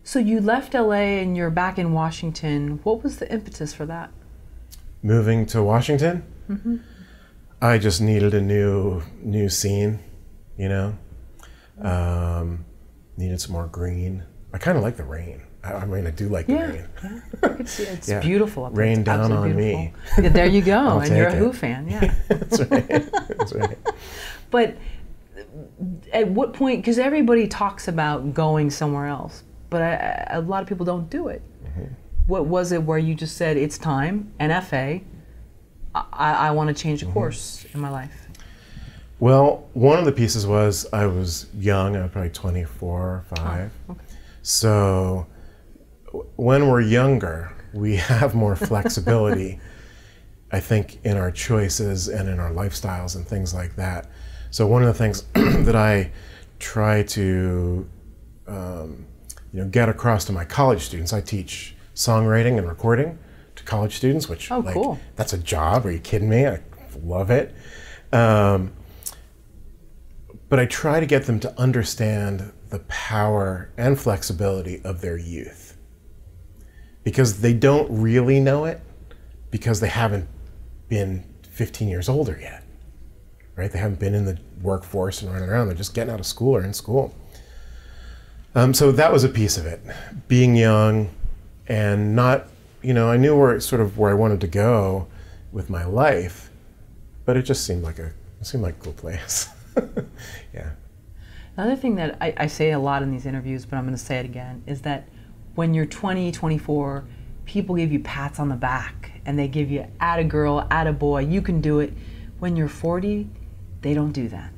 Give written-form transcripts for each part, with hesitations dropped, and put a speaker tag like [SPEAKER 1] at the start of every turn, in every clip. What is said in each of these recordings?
[SPEAKER 1] So you left LA and you're back in Washington. What was the impetus for that?
[SPEAKER 2] Moving to Washington?
[SPEAKER 1] Mm-hmm.
[SPEAKER 2] I just needed a new scene, you know? Needed some more green. I kind of like the rain. I mean, I do like the rain.
[SPEAKER 1] Yeah, I could see it. It's beautiful up there.
[SPEAKER 2] Rain
[SPEAKER 1] it's
[SPEAKER 2] down on
[SPEAKER 1] beautiful.
[SPEAKER 2] me.
[SPEAKER 1] Yeah, there you go,
[SPEAKER 2] I'll
[SPEAKER 1] and you're a
[SPEAKER 2] take
[SPEAKER 1] Who
[SPEAKER 2] it.
[SPEAKER 1] fan, yeah.
[SPEAKER 2] That's right. That's right.
[SPEAKER 1] But at what point, because everybody talks about going somewhere else, but a lot of people don't do it.
[SPEAKER 2] Mm-hmm.
[SPEAKER 1] What was it where you just said, it's time, NFA, I want to change a course in my life?
[SPEAKER 2] Well, one of the pieces was I was young. I was probably 24 or 5.
[SPEAKER 1] Oh, okay.
[SPEAKER 2] So when we're younger, we have more flexibility, I think, in our choices and in our lifestyles and things like that. So one of the things that I try to get across to my college students, I teach songwriting and recording to college students, which
[SPEAKER 1] cool.
[SPEAKER 2] That's a job. Are you kidding me? I love it. But I try to get them to understand the power and flexibility of their youth, because they don't really know it because they haven't been 15 years older yet, right? They haven't been in the workforce and running around. They're just getting out of school or in school. So that was a piece of it, being young and not, I knew where I wanted to go with my life, but it just seemed like a cool place. Yeah.
[SPEAKER 1] Another thing that I say a lot in these interviews, but I'm going to say it again, is that when you're 20, 24, people give you pats on the back and they give you atta girl, atta boy, you can do it. When you're 40, they don't do that.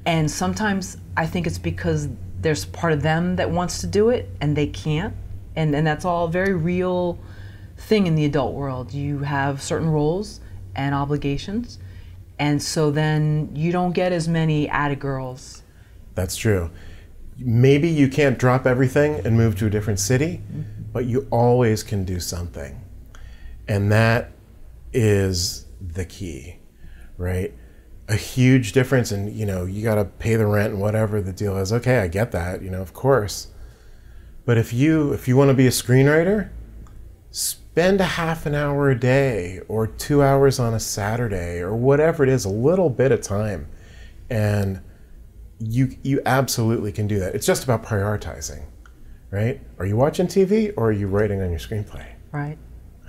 [SPEAKER 1] And sometimes I think it's because there's part of them that wants to do it and they can't. And that's all a very real thing in the adult world. You have certain roles and obligations. And so then you don't get as many atta girls.
[SPEAKER 2] That's true. Maybe you can't drop everything and move to a different city, but you always can do something. And that is the key, right? A huge difference, and you got to pay the rent and whatever the deal is. Okay, I get that, of course. But if you want to be a screenwriter, spend a half an hour a day or 2 hours on a Saturday or whatever it is, a little bit of time, and you absolutely can do that. It's just about prioritizing, right? Are you watching TV or are you writing on your screenplay?
[SPEAKER 1] Right.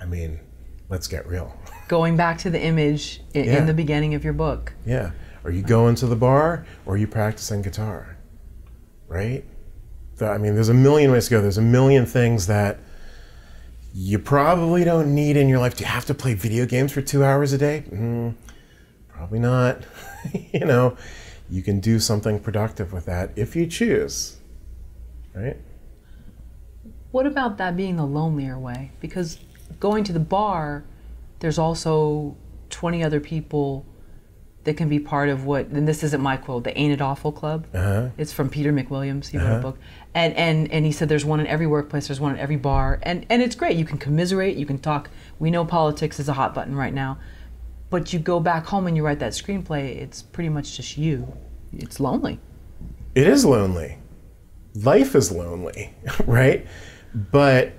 [SPEAKER 2] I mean, let's get real.
[SPEAKER 1] Going back to the image in the beginning of your book.
[SPEAKER 2] Yeah. Are you going to the bar or are you practicing guitar? Right? There's a million ways to go. There's a million things that you probably don't need in your life. Do you have to play video games for 2 hours a day? Probably not. You can do something productive with that if you choose, right?
[SPEAKER 1] What about that being the lonelier way? Because going to the bar, there's also 20 other people that can be part of what, and this isn't my quote, the Ain't It Awful Club. It's from Peter McWilliams, he wrote a book. And he said there's one in every workplace, there's one in every bar, and it's great. You can commiserate, you can talk. We know politics is a hot button right now, but you go back home and you write that screenplay, it's pretty much just you. It's lonely.
[SPEAKER 2] It is lonely. Life is lonely, right? But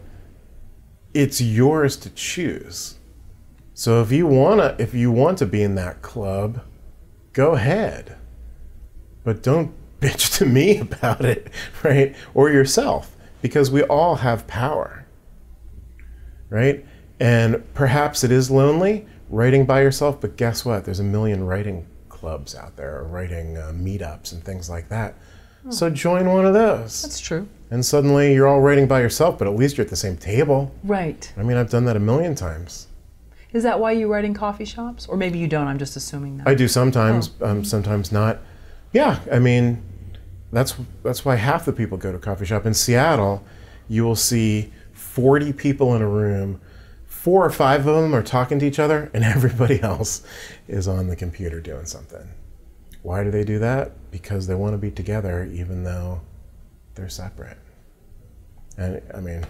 [SPEAKER 2] it's yours to choose. So if you want to be in that club, go ahead. But don't bitch to me about it, right? Or yourself, because we all have power, right? And perhaps it is lonely writing by yourself, but guess what? There's a million writing clubs out there, or writing meetups and things like that. So join one of those.
[SPEAKER 1] That's true.
[SPEAKER 2] And suddenly you're all writing by yourself, but at least you're at the same table.
[SPEAKER 1] Right.
[SPEAKER 2] I've done that a million times.
[SPEAKER 1] Is that why you write in coffee shops? Or maybe you don't, I'm just assuming that.
[SPEAKER 2] I do sometimes, sometimes not. Yeah, that's why half the people go to a coffee shop. In Seattle, you will see 40 people in a room, 4 or 5 of them are talking to each other, and everybody else is on the computer doing something. Why do they do that? Because they want to be together even though they're separate. And I'm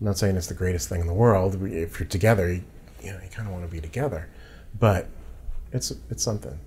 [SPEAKER 2] not saying it's the greatest thing in the world. If you're together, you kind of want to be together. But it's something.